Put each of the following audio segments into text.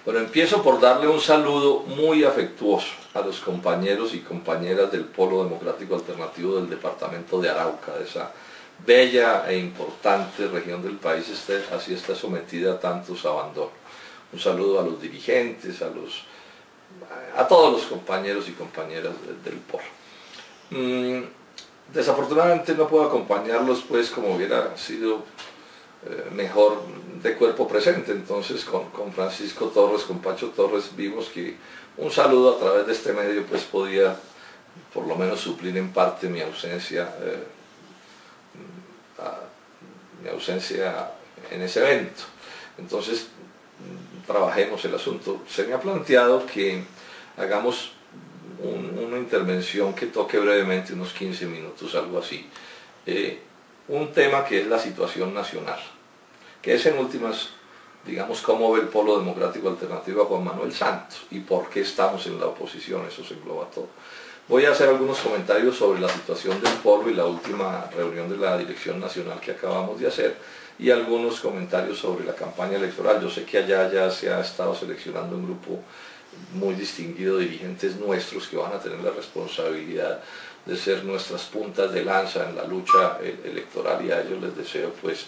Bueno, empiezo por darle un saludo muy afectuoso a los compañeros y compañeras del Polo Democrático Alternativo del departamento de Arauca, de esa bella e importante región del país, así está sometida a tantos abandonos. Un saludo a los dirigentes, a todos los compañeros y compañeras del Polo. Desafortunadamente no puedo acompañarlos, pues, como hubiera sido mejor de cuerpo presente. Entonces con Francisco Torres, con Pacho Torres, vimos que un saludo a través de este medio pues podía por lo menos suplir en parte mi ausencia en ese evento. Entonces trabajemos el asunto. Se me ha planteado que hagamos una intervención que toque brevemente unos 15 minutos, algo así. Un tema que es la situación nacional, que es en últimas, digamos, cómo ve el Polo Democrático Alternativo a Juan Manuel Santos y por qué estamos en la oposición, eso se engloba todo. Voy a hacer algunos comentarios sobre la situación del Polo y la última reunión de la Dirección Nacional que acabamos de hacer, y algunos comentarios sobre la campaña electoral. Yo sé que allá ya se ha estado seleccionando un grupo muy distinguido de dirigentes nuestros que van a tener la responsabilidad de ser nuestras puntas de lanza en la lucha electoral, y a ellos les deseo pues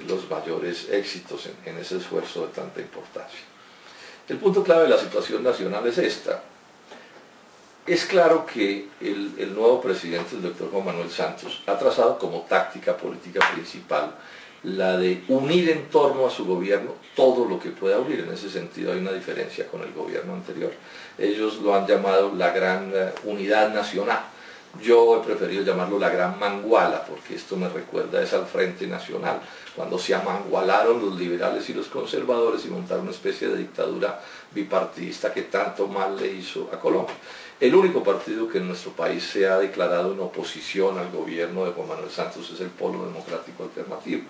los mayores éxitos en ese esfuerzo de tanta importancia. El punto clave de la situación nacional es esta. Es claro que el nuevo presidente, el doctor Juan Manuel Santos, ha trazado como táctica política principal la de unir en torno a su gobierno todo lo que pueda unir. En ese sentido hay una diferencia con el gobierno anterior. Ellos lo han llamado la gran unidad nacional. Yo he preferido llamarlo la gran manguala, porque esto me recuerda al Frente Nacional, cuando se amangualaron los liberales y los conservadores y montaron una especie de dictadura bipartidista que tanto mal le hizo a Colombia. El único partido que en nuestro país se ha declarado en oposición al gobierno de Juan Manuel Santos es el Polo Democrático Alternativo.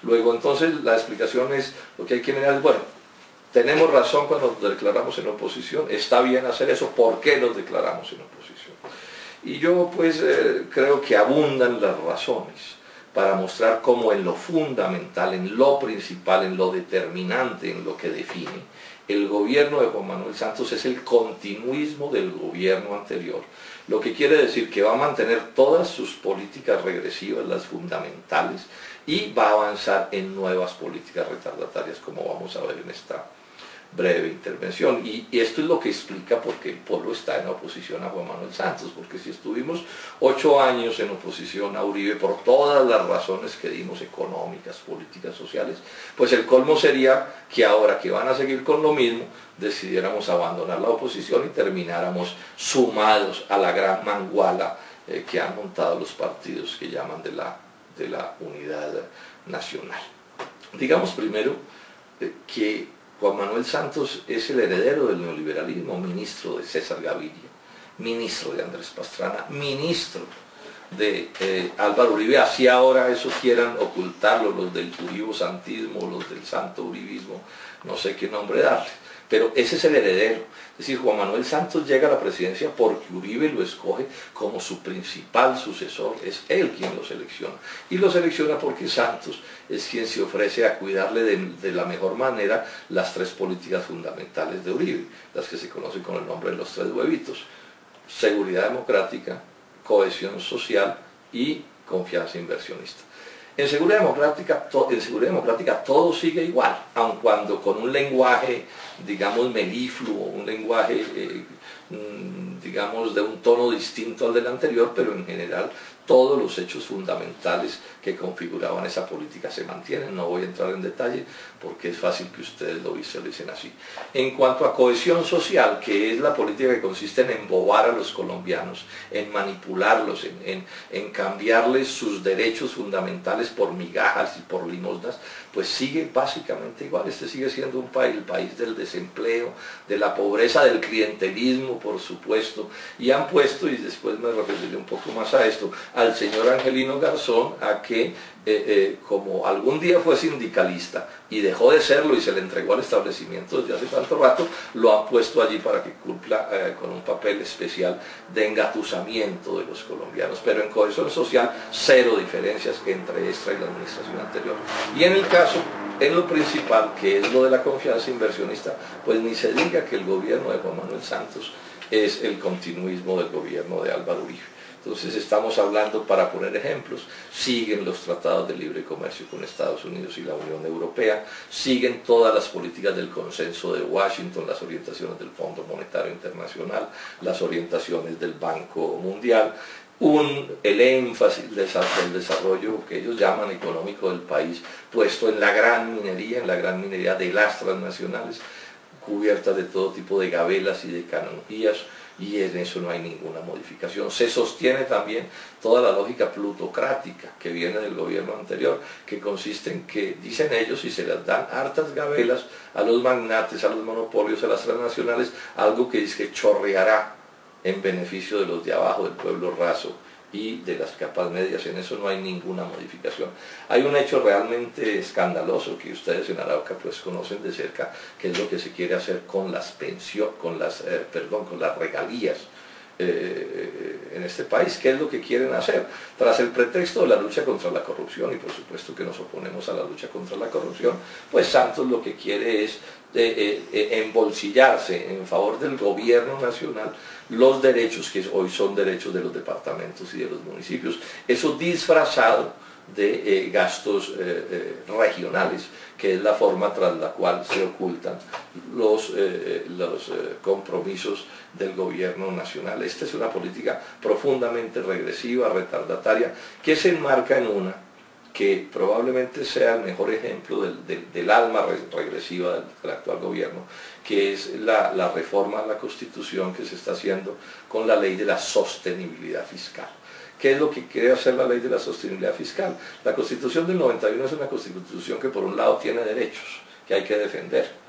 Luego, entonces, la explicación es, lo que hay que mirar es, bueno, tenemos razón cuando nos declaramos en oposición, está bien hacer eso, ¿por qué nos declaramos en oposición? Y yo pues creo que abundan las razones para mostrar cómo en lo fundamental, en lo principal, en lo determinante, en lo que define, el gobierno de Juan Manuel Santos es el continuismo del gobierno anterior, lo que quiere decir que va a mantener todas sus políticas regresivas, las fundamentales, y va a avanzar en nuevas políticas retardatarias, como vamos a ver en esta breve intervención. Y esto es lo que explica por qué el Polo está en oposición a Juan Manuel Santos, porque si estuvimos 8 años en oposición a Uribe por todas las razones que dimos, económicas, políticas, sociales, pues el colmo sería que ahora que van a seguir con lo mismo, decidiéramos abandonar la oposición y termináramos sumados a la gran manguala que han montado los partidos que llaman de la unidad nacional. Digamos primero que Juan Manuel Santos es el heredero del neoliberalismo, ministro de César Gaviria, ministro de Andrés Pastrana, ministro de Álvaro Uribe, así ahora eso quieran ocultarlo los del uribosantismo, los del santo uribismo, no sé qué nombre darle, pero ese es el heredero. Es decir, Juan Manuel Santos llega a la presidencia porque Uribe lo escoge como su principal sucesor, es él quien lo selecciona, y lo selecciona porque Santos es quien se ofrece a cuidarle de la mejor manera las 3 políticas fundamentales de Uribe, las que se conocen con el nombre de los 3 huevitos: seguridad democrática, cohesión social y confianza inversionista. En seguridad democrática todo sigue igual, aun cuando con un lenguaje, digamos, melifluo, un lenguaje, digamos, de un tono distinto al del anterior, pero en general todos los hechos fundamentales que configuraban esa política se mantienen. No voy a entrar en detalle porque es fácil que ustedes lo visualicen así. En cuanto a cohesión social, que es la política que consiste en embobar a los colombianos, en manipularlos, en cambiarles sus derechos fundamentales por migajas y por limosnas, pues sigue básicamente igual. Este sigue siendo un país, el país del desempleo, de la pobreza, del clientelismo, por supuesto, y han puesto, y después me referiré un poco más a esto, al señor Angelino Garzón a que, como algún día fue sindicalista y dejó de serlo y se le entregó al establecimiento desde hace tanto rato, lo han puesto allí para que cumpla con un papel especial de engatusamiento de los colombianos, pero en cohesión social 0 diferencias entre esta y la administración anterior. Y en el caso en lo principal, que es lo de la confianza inversionista, pues ni se diga que el gobierno de Juan Manuel Santos es el continuismo del gobierno de Álvaro Uribe. Entonces estamos hablando, para poner ejemplos, siguen los tratados de libre comercio con Estados Unidos y la Unión Europea, siguen todas las políticas del consenso de Washington, las orientaciones del Fondo Monetario Internacional, las orientaciones del Banco Mundial, el énfasis del desarrollo que ellos llaman económico del país, puesto en la gran minería de las transnacionales, cubiertas de todo tipo de gabelas y de canonjías, y en eso no hay ninguna modificación. Se sostiene también toda la lógica plutocrática que viene del gobierno anterior, que consiste en que, dicen ellos, y se les dan hartas gabelas a los magnates, a los monopolios, a las transnacionales, algo que dice que chorreará en beneficio de los de abajo, del pueblo raso y de las capas medias. En eso no hay ninguna modificación. Hay un hecho realmente escandaloso que ustedes en Arauca pues conocen de cerca, que es lo que se quiere hacer con las con las regalías en este país. ¿Qué es lo que quieren hacer? Tras el pretexto de la lucha contra la corrupción, y por supuesto que nos oponemos a la lucha contra la corrupción, pues Santos lo que quiere es embolsillarse en favor del gobierno nacional los derechos que hoy son derechos de los departamentos y de los municipios. Eso disfrazado de gastos regionales, que es la forma tras la cual se ocultan los compromisos del gobierno nacional. Esta es una política profundamente regresiva, retardataria, que se enmarca en una que probablemente sea el mejor ejemplo del alma regresiva del actual gobierno, que es la reforma a la Constitución que se está haciendo con la ley de la sostenibilidad fiscal. ¿Qué es lo que quiere hacer la ley de la sostenibilidad fiscal? La Constitución del 91 es una Constitución que por un lado tiene derechos que hay que defender,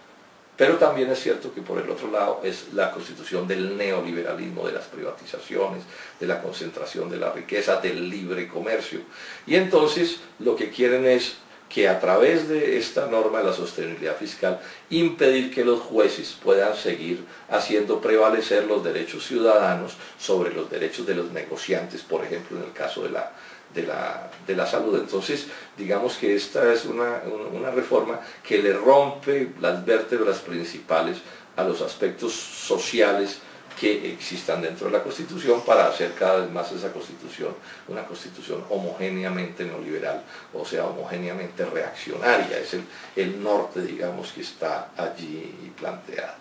pero también es cierto que por el otro lado es la constitución del neoliberalismo, de las privatizaciones, de la concentración de la riqueza, del libre comercio. Y entonces lo que quieren es que a través de esta norma de la sostenibilidad fiscal impedir que los jueces puedan seguir haciendo prevalecer los derechos ciudadanos sobre los derechos de los negociantes, por ejemplo en el caso de la salud. Entonces, digamos que esta es una reforma que le rompe las vértebras principales a los aspectos sociales que existan dentro de la Constitución, para hacer cada vez más esa Constitución una Constitución homogéneamente neoliberal, o sea, homogéneamente reaccionaria. Es el norte, digamos, que está allí planteado.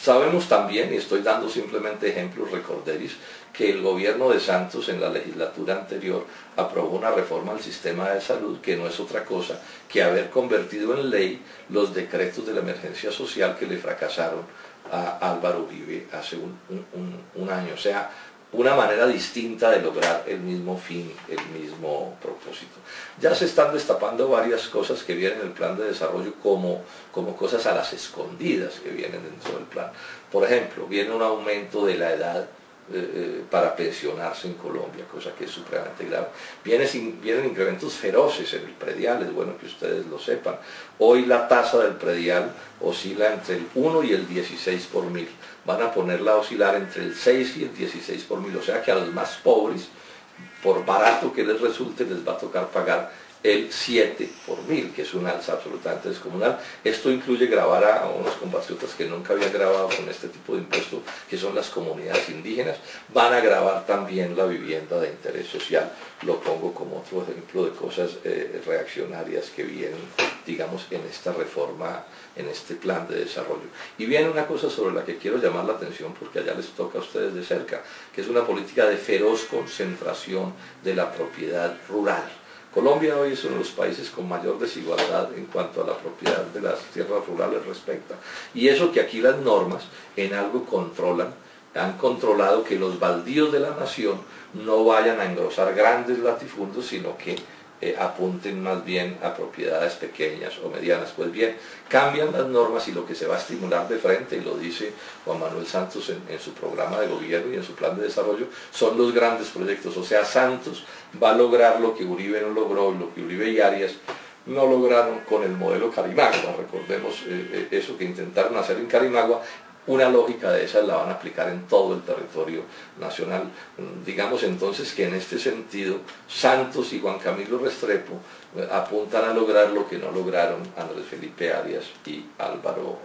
Sabemos también, y estoy dando simplemente ejemplos recorderis, que el gobierno de Santos en la legislatura anterior aprobó una reforma al sistema de salud que no es otra cosa que haber convertido en ley los decretos de la emergencia social que le fracasaron a Álvaro Uribe hace un año. O sea, una manera distinta de lograr el mismo fin, el mismo propósito. Ya se están destapando varias cosas que vienen en el plan de desarrollo como cosas a las escondidas que vienen dentro del plan. Por ejemplo, viene un aumento de la edad para pensionarse en Colombia, cosa que es supremamente grave. Vienen incrementos feroces en el predial, es bueno que ustedes lo sepan. Hoy la tasa del predial oscila entre el 1 y el 16 por mil. Van a ponerla a oscilar entre el 6 y el 16 por mil, o sea que a los más pobres, por barato que les resulte, les va a tocar pagar el 7 por mil, que es un alza absolutamente descomunal. Esto incluye gravar a unos compatriotas que nunca habían grabado con este tipo de impuesto, que son las comunidades indígenas. Van a gravar también la vivienda de interés social. Lo pongo como otro ejemplo de cosas reaccionarias que vienen, digamos, en esta reforma, en este plan de desarrollo. Y viene una cosa sobre la que quiero llamar la atención, porque allá les toca a ustedes de cerca, que es una política de feroz concentración de la propiedad rural. Colombia hoy es uno de los países con mayor desigualdad en cuanto a la propiedad de las tierras rurales respecta. Y eso que aquí las normas en algo controlan, han controlado que los baldíos de la nación no vayan a engrosar grandes latifundios, sino que apunten más bien a propiedades pequeñas o medianas. Pues bien, cambian las normas y lo que se va a estimular de frente, y lo dice Juan Manuel Santos en su programa de gobierno y en su plan de desarrollo, son los grandes proyectos. O sea, Santos va a lograr lo que Uribe no logró, lo que Uribe y Arias no lograron con el modelo Carimagua. Recordemos eso que intentaron hacer en Carimagua, una lógica de esas la van a aplicar en todo el territorio nacional. Digamos entonces que en este sentido Santos y Juan Camilo Restrepo apuntan a lograr lo que no lograron Andrés Felipe Arias y Álvaro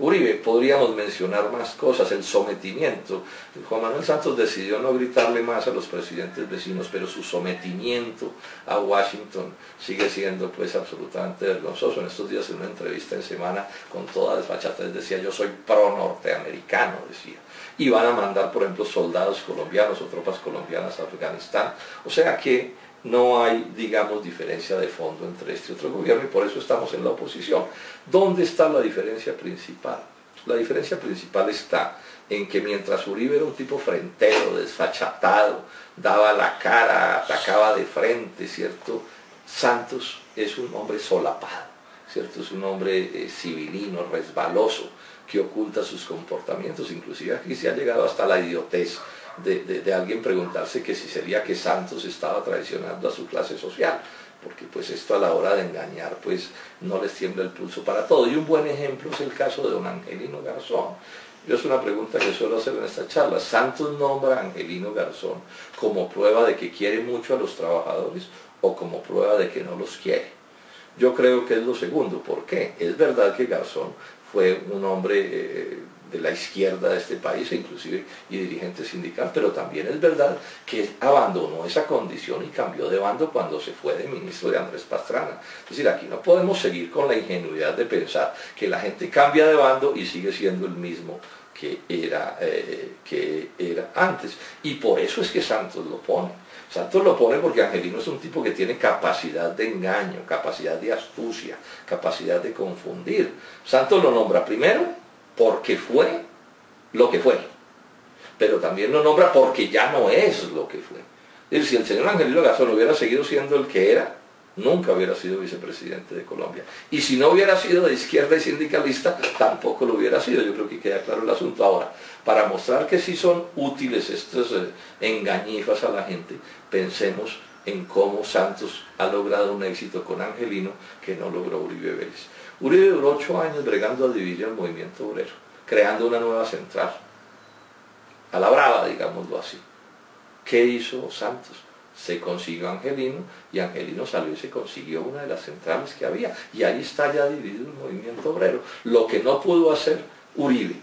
Uribe. Podríamos mencionar más cosas, el sometimiento. Juan Manuel Santos decidió no gritarle más a los presidentes vecinos, pero su sometimiento a Washington sigue siendo pues absolutamente vergonzoso. En estos días, en una entrevista en Semana, con toda desfachatez decía: yo soy pro norteamericano, decía. Y van a mandar, por ejemplo, soldados colombianos o tropas colombianas a Afganistán. O sea que no hay, digamos, diferencia de fondo entre este y otro gobierno, y por eso estamos en la oposición. ¿Dónde está la diferencia principal? La diferencia principal está en que mientras Uribe era un tipo frentero, desfachatado, daba la cara, atacaba de frente, ¿cierto? Santos es un hombre solapado, ¿cierto? Es un hombre civilino, resbaloso, que oculta sus comportamientos. Inclusive aquí se ha llegado hasta la idiotez de alguien preguntarse que si sería que Santos estaba traicionando a su clase social, porque pues esto a la hora de engañar pues no les tiembla el pulso para todo. Y un buen ejemplo es el caso de don Angelino Garzón. Yo es una pregunta que suelo hacer en esta charla. ¿Santos nombra a Angelino Garzón como prueba de que quiere mucho a los trabajadores o como prueba de que no los quiere? Yo creo que es lo segundo. ¿Por qué? Es verdad que Garzón fue un hombre de la izquierda de este país, inclusive y dirigente sindical, pero también es verdad que abandonó esa condición y cambió de bando cuando se fue de ministro de Andrés Pastrana. Es decir, aquí no podemos seguir con la ingenuidad de pensar que la gente cambia de bando y sigue siendo el mismo que era antes. Y por eso es que Santos lo pone. Santos lo pone porque Angelino es un tipo que tiene capacidad de engaño, capacidad de astucia, capacidad de confundir. Santos lo nombra primero porque fue lo que fue, pero también lo nombra porque ya no es lo que fue. Es decir, si el señor Angelino Garzón hubiera seguido siendo el que era, nunca hubiera sido vicepresidente de Colombia. Y si no hubiera sido de izquierda y sindicalista, tampoco lo hubiera sido. Yo creo que queda claro el asunto. Ahora, para mostrar que sí son útiles estas engañifas a la gente, pensemos en cómo Santos ha logrado un éxito con Angelino que no logró Uribe Vélez. Uribe duró 8 años bregando a dividir el movimiento obrero, creando una nueva central, a la brava, digámoslo así. ¿Qué hizo Santos? Se consiguió Angelino, y Angelino salió y se consiguió una de las centrales que había, y ahí está ya dividido el movimiento obrero. Lo que no pudo hacer Uribe,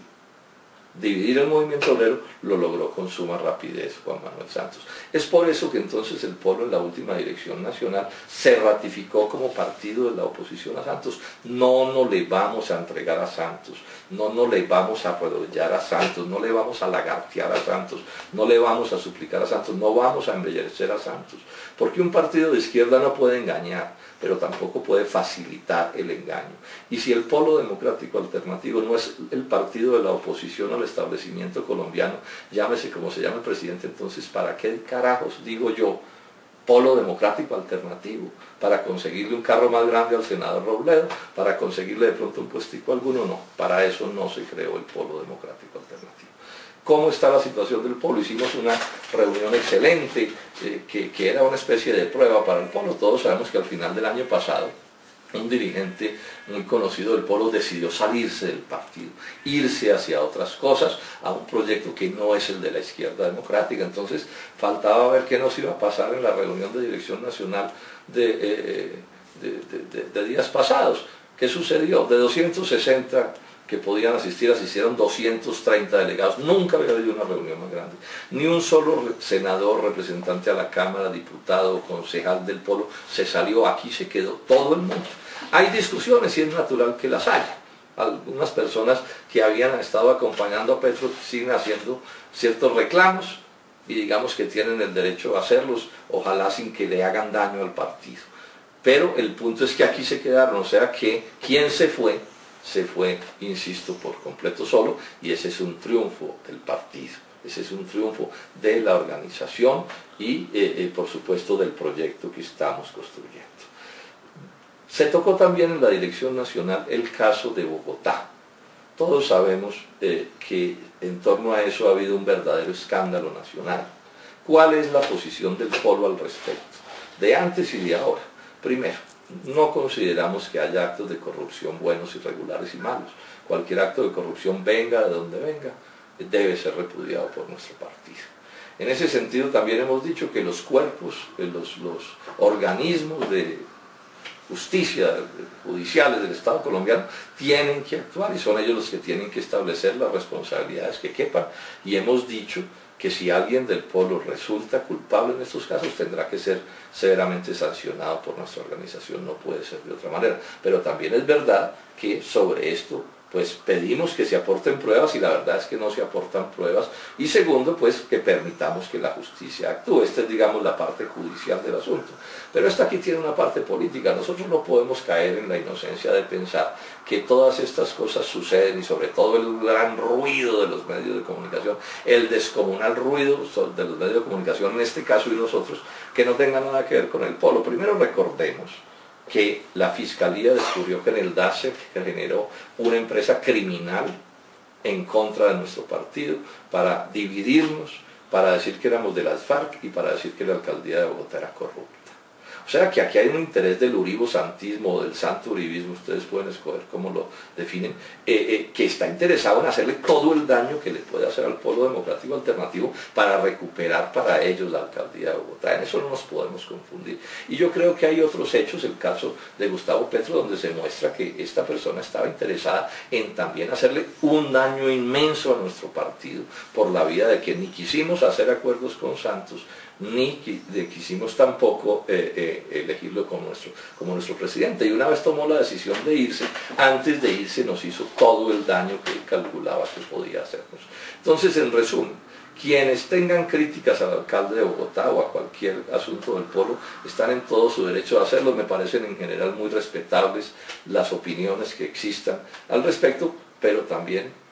dividir el movimiento obrero, lo logró con suma rapidez Juan Manuel Santos. Es por eso que entonces el Polo, en la última dirección nacional, se ratificó como partido de la oposición a Santos. No nos le vamos a entregar a Santos, no nos le vamos a arrodillar a Santos, no le vamos a lagartear a Santos, no le vamos a suplicar a Santos, no vamos a embellecer a Santos, porque un partido de izquierda no puede engañar, pero tampoco puede facilitar el engaño. Y si el Polo Democrático Alternativo no es el partido de la oposición al establecimiento colombiano, llámese como se llama el presidente, entonces ¿para qué carajos digo yo Polo Democrático Alternativo? ¿Para conseguirle un carro más grande al senador Robledo? ¿Para conseguirle de pronto un puestico alguno? No, para eso no se creó el Polo Democrático Alternativo. ¿Cómo está la situación del Polo? Hicimos una reunión excelente, que era una especie de prueba para el Polo. Todos sabemos que al final del año pasado, un dirigente muy conocido del Polo decidió salirse del partido, irse hacia otras cosas, a un proyecto que no es el de la izquierda democrática. Entonces faltaba ver qué nos iba a pasar en la reunión de dirección nacional de días pasados. ¿Qué sucedió? De 260 que podían asistir, asistieron 230 delegados. Nunca había habido una reunión más grande. Ni un solo senador, representante a la Cámara, diputado, concejal del Polo se salió. Aquí se quedó todo el mundo. Hay discusiones y es natural que las haya. Algunas personas que habían estado acompañando a Petro siguen haciendo ciertos reclamos y digamos que tienen el derecho a hacerlos, ojalá sin que le hagan daño al partido. Pero el punto es que aquí se quedaron, o sea que quien se fue, insisto, por completo solo, y ese es un triunfo del partido, ese es un triunfo de la organización y por supuesto del proyecto que estamos construyendo. Se tocó también en la dirección nacional el caso de Bogotá. Todos sabemos que en torno a eso ha habido un verdadero escándalo nacional. ¿Cuál es la posición del Polo al respecto? De antes y de ahora. Primero, no consideramos que haya actos de corrupción buenos, irregulares y malos. Cualquier acto de corrupción, venga de donde venga, debe ser repudiado por nuestro partido. En ese sentido también hemos dicho que los cuerpos, los organismos de justicia judiciales del Estado colombiano tienen que actuar y son ellos los que tienen que establecer las responsabilidades que quepan, y hemos dicho que si alguien del polo resulta culpable en estos casos tendrá que ser severamente sancionado por nuestra organización, no puede ser de otra manera. Pero también es verdad que sobre esto pues pedimos que se aporten pruebas y la verdad es que no se aportan pruebas, y segundo, pues que permitamos que la justicia actúe. Esta es, digamos, la parte judicial del asunto. Pero esta aquí tiene una parte política. Nosotros no podemos caer en la inocencia de pensar que todas estas cosas suceden, y sobre todo el gran ruido de los medios de comunicación, el descomunal ruido de los medios de comunicación, en este caso y nosotros, que no tenga nada que ver con el polo. Primero recordemos que la Fiscalía descubrió que en el DAS se generó una empresa criminal en contra de nuestro partido para dividirnos, para decir que éramos de las FARC y para decir que la alcaldía de Bogotá era corrupta. O sea que aquí hay un interés del uribo-santismo o del santo uribismo, ustedes pueden escoger cómo lo definen, que está interesado en hacerle todo el daño que le puede hacer al polo democrático alternativo para recuperar para ellos la alcaldía de Bogotá. En eso no nos podemos confundir. Y yo creo que hay otros hechos, el caso de Gustavo Petro, donde se muestra que esta persona estaba interesada en también hacerle un daño inmenso a nuestro partido, por la vía de que ni quisimos hacer acuerdos con Santos, ni quisimos tampoco elegirlo como nuestro presidente. Y una vez tomó la decisión de irse, antes de irse nos hizo todo el daño que él calculaba que podía hacernos. Entonces, en resumen, quienes tengan críticas al alcalde de Bogotá o a cualquier asunto del polo están en todo su derecho a hacerlo. Me parecen en general muy respetables las opiniones que existan al respecto, pero también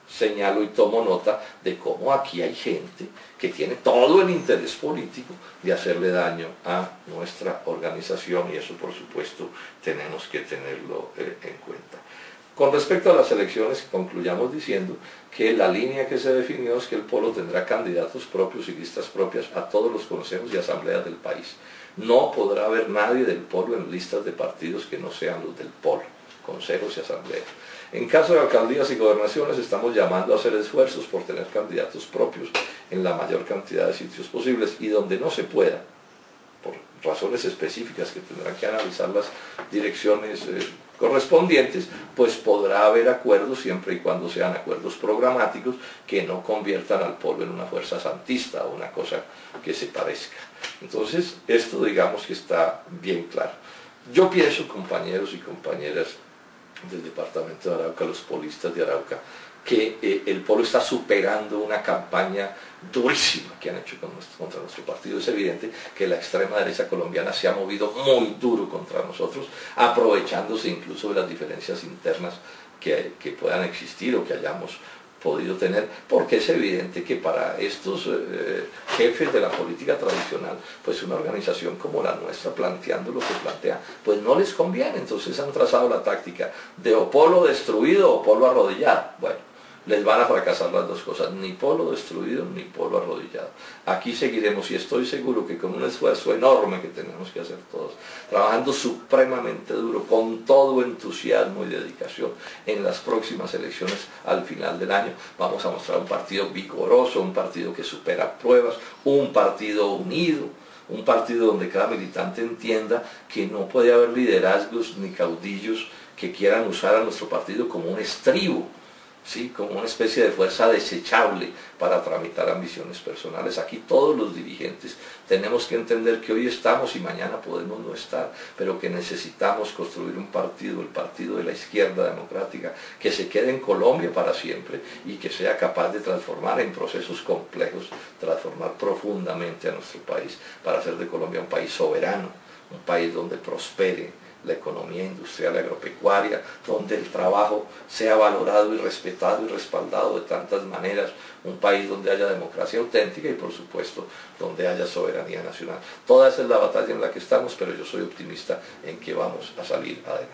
señalo y tomo nota de cómo aquí hay gente que tiene todo el interés político de hacerle daño a nuestra organización, y eso por supuesto tenemos que tenerlo en cuenta. Con respecto a las elecciones, concluyamos diciendo que la línea que se definió es que el polo tendrá candidatos propios y listas propias a todos los consejos y asambleas del país. No podrá haber nadie del polo en listas de partidos que no sean los del polo, consejos y asambleas. En caso de alcaldías y gobernaciones estamos llamando a hacer esfuerzos por tener candidatos propios en la mayor cantidad de sitios posibles, y donde no se pueda, por razones específicas que tendrán que analizar las direcciones correspondientes, pues podrá haber acuerdos siempre y cuando sean acuerdos programáticos que no conviertan al polo en una fuerza santista o una cosa que se parezca. Entonces, esto digamos que está bien claro. Yo pienso, compañeros y compañeras del departamento de Arauca, los polistas de Arauca, que el polo está superando una campaña durísima que han hecho contra nuestro partido. Es evidente que la extrema derecha colombiana se ha movido muy duro contra nosotros, aprovechándose incluso de las diferencias internas que puedan existir o que hayamos podido tener, porque es evidente que para estos jefes de la política tradicional, pues una organización como la nuestra, planteando lo que plantea, pues no les conviene. Entonces han trazado la táctica de o polo destruido o polo arrodillado. Bueno, les van a fracasar las dos cosas, ni polo destruido ni polo arrodillado. Aquí seguiremos, y estoy seguro que con un esfuerzo enorme que tenemos que hacer todos, trabajando supremamente duro, con todo entusiasmo y dedicación, en las próximas elecciones al final del año vamos a mostrar un partido vigoroso, un partido que supera pruebas, un partido unido, un partido donde cada militante entienda que no puede haber liderazgos ni caudillos que quieran usar a nuestro partido como un estribo, ¿sí? Como una especie de fuerza desechable para tramitar ambiciones personales. Aquí todos los dirigentes tenemos que entender que hoy estamos y mañana podemos no estar, pero que necesitamos construir un partido, el partido de la izquierda democrática, que se quede en Colombia para siempre y que sea capaz de transformar en procesos complejos, transformar profundamente a nuestro país, para hacer de Colombia un país soberano, un país donde prospere la economía industrial y agropecuaria, donde el trabajo sea valorado y respetado y respaldado de tantas maneras, un país donde haya democracia auténtica y por supuesto donde haya soberanía nacional. Toda esa es la batalla en la que estamos, pero yo soy optimista en que vamos a salir adelante.